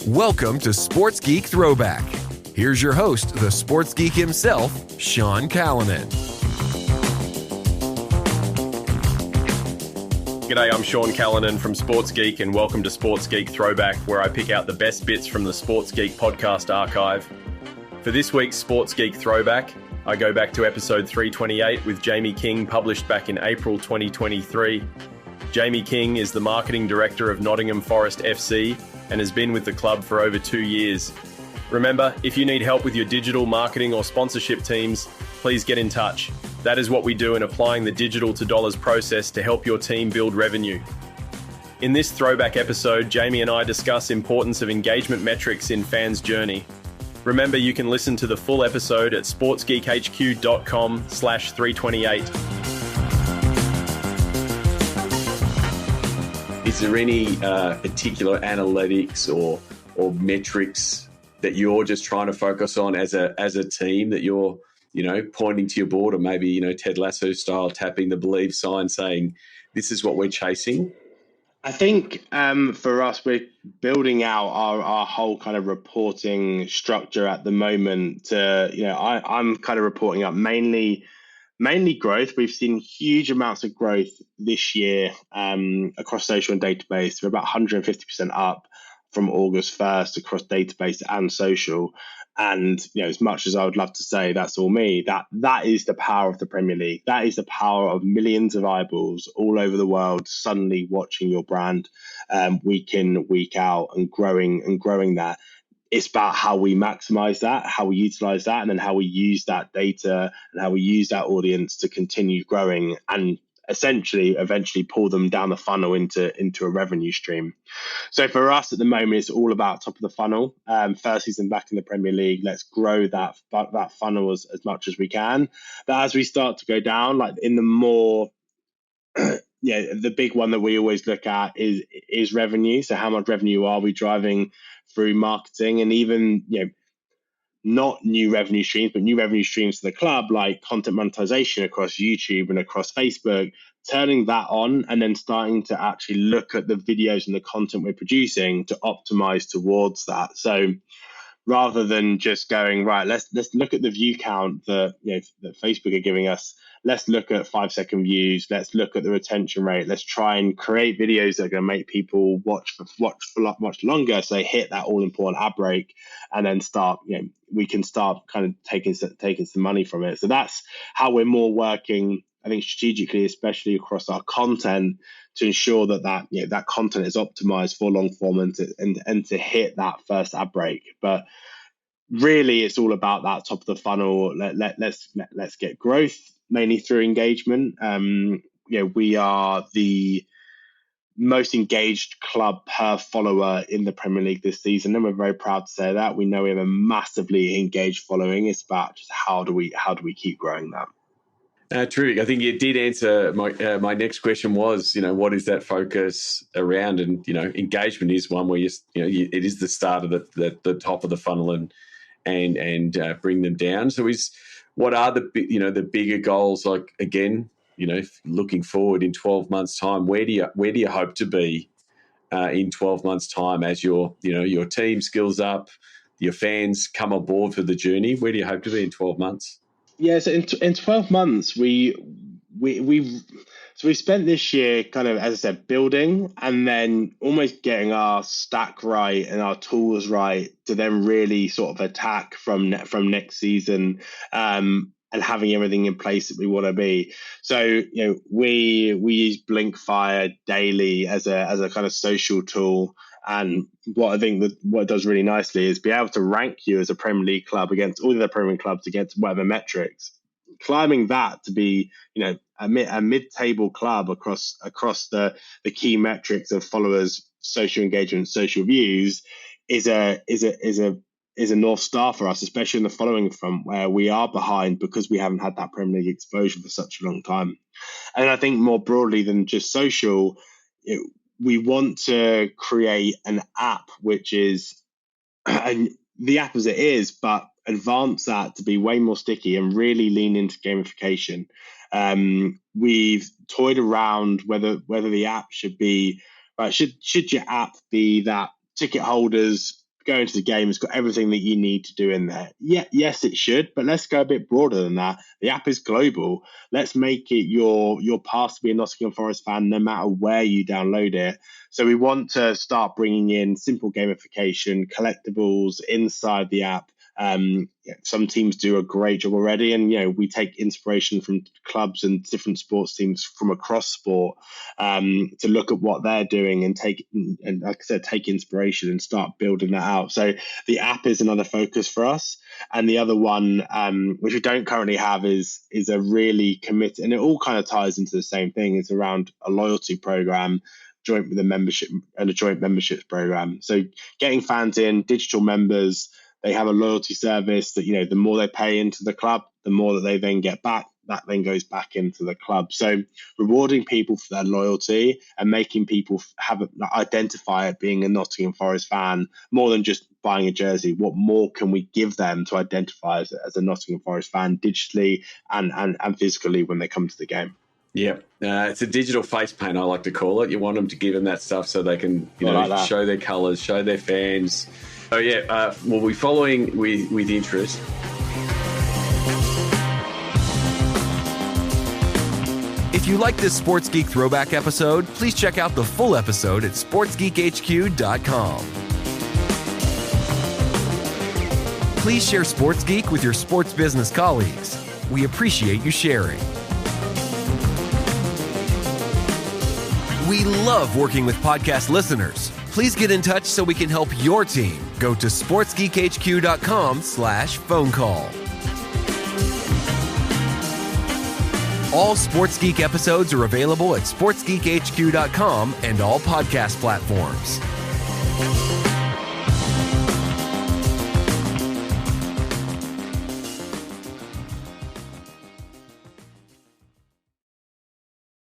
Welcome to Sports Geek Throwback. Here's your host, the sports geek himself, Sean Callanan. G'day, I'm Sean Callanan from Sports Geek, and welcome to Sports Geek Throwback, where I pick out the best bits from the Sports Geek podcast archive. For this week's Sports Geek Throwback, I go back to episode 328 with Jamie King, published back in April 2023. Jamie King is the marketing director of Nottingham Forest FC and has been with the club for over 2 years. Remember, if you need help with your digital marketing or sponsorship teams, please get in touch. That is what we do in applying the digital to dollars process to help your team build revenue. In this throwback episode, Jamie and I discuss importance of engagement metrics in fans' journey. Remember, you can listen to the full episode at sportsgeekhq.com/328. Is there any particular analytics or metrics that you're just trying to focus on as a team that you're, pointing to your board, or maybe, Ted Lasso style tapping the believe sign saying, this is what we're chasing? I think for us, we're building out our whole kind of reporting structure at the moment. I'm kind of reporting up mainly growth. We've seen huge amounts of growth this year across social and database. We're about 150% up from August 1st across database and social. And as much as I would love to say that's all me, that is the power of the Premier League. That is the power of millions of eyeballs all over the world suddenly watching your brand week in, week out, and growing that. It's about how we maximize that, how we utilize that, and then how we use that data and how we use that audience to continue growing and eventually pull them down the funnel into a revenue stream. So for us at the moment, it's all about top of the funnel. First season back in the Premier League, let's grow that funnel as much as we can. But as we start to go down, like in the more the big one that we always look at is revenue. So how much revenue are we driving through marketing, and even not new revenue streams, but new revenue streams to the club, like content monetization across YouTube and across Facebook, turning that on and then starting to actually look at the videos and the content we're producing to optimize towards that. So rather than just going, right, let's look at the view count that Facebook are giving us. Let's look at 5-second views. Let's look at the retention rate. Let's try and create videos that are going to make people watch for much longer. So they hit that all important ad break, and then we can start kind of taking some money from it. So that's how we're more working, I think, strategically, especially across our content, to ensure that content is optimized for long form and to hit that first ad break. But really, it's all about that top of the funnel. Let's get growth mainly through engagement. We are the most engaged club per follower in the Premier League this season, and we're very proud to say that. We know we have a massively engaged following. It's about just how do we keep growing that. True. I think you did answer my next question was, what is that focus around? And, engagement is one where it is the start of the top of the funnel and bring them down. So what are the bigger goals? Like, again, looking forward in 12 months' time, where do you hope to be in 12 months' time as your team skills up, your fans come on board for the journey? Where do you hope to be in 12 months? Yeah, so in 12 months, we spent this year kind of, as I said, building and then almost getting our stack right and our tools right to then really sort of attack from next season, and having everything in place that we want to be. So we use Blinkfire daily as a kind of social tool. And what I think what it does really nicely is be able to rank you as a Premier League club against all the other Premier League clubs against whatever metrics. Climbing that to be, a mid-table club across the key metrics of followers, social engagement, social views is a North Star for us, especially in the following front where we are behind because we haven't had that Premier League exposure for such a long time. And I think more broadly than just social, we want to create an app which is, and the app as it is, but advance that to be way more sticky and really lean into gamification. We've toyed around whether the app should be, should your app be that ticket holders going to the game has got everything that you need to do in there. Yeah, yes, it should, but let's go a bit broader than that. The app is global. Let's make it your path to be a Nottingham Forest fan no matter where you download it. So we want to start bringing in simple gamification, collectibles inside the app. Some teams do a great job already, and we take inspiration from clubs and different sports teams from across sport to look at what they're doing and like I said, take inspiration and start building that out. So the app is another focus for us, and the other one, which we don't currently have, is a really committed, and it all kind of ties into the same thing. It's around a loyalty program joint with a membership and a joint memberships program. So getting fans in, digital members. They have a loyalty service that, the more they pay into the club, the more that they then get back. That then goes back into the club. So rewarding people for their loyalty and making people identify it being a Nottingham Forest fan more than just buying a jersey. What more can we give them to identify as a Nottingham Forest fan digitally and physically when they come to the game? Yeah, it's a digital face paint, I like to call it. You want them to give them that stuff so they can show their colours, show their fans. So yeah, we'll be following with interest. If you like this Sports Geek Throwback episode, please check out the full episode at sportsgeekhq.com. Please share Sports Geek with your sports business colleagues. We appreciate you sharing. We love working with podcast listeners. Please get in touch so we can help your team. Go to sportsgeekhq.com/phone call. All Sports Geek episodes are available at sportsgeekhq.com and all podcast platforms.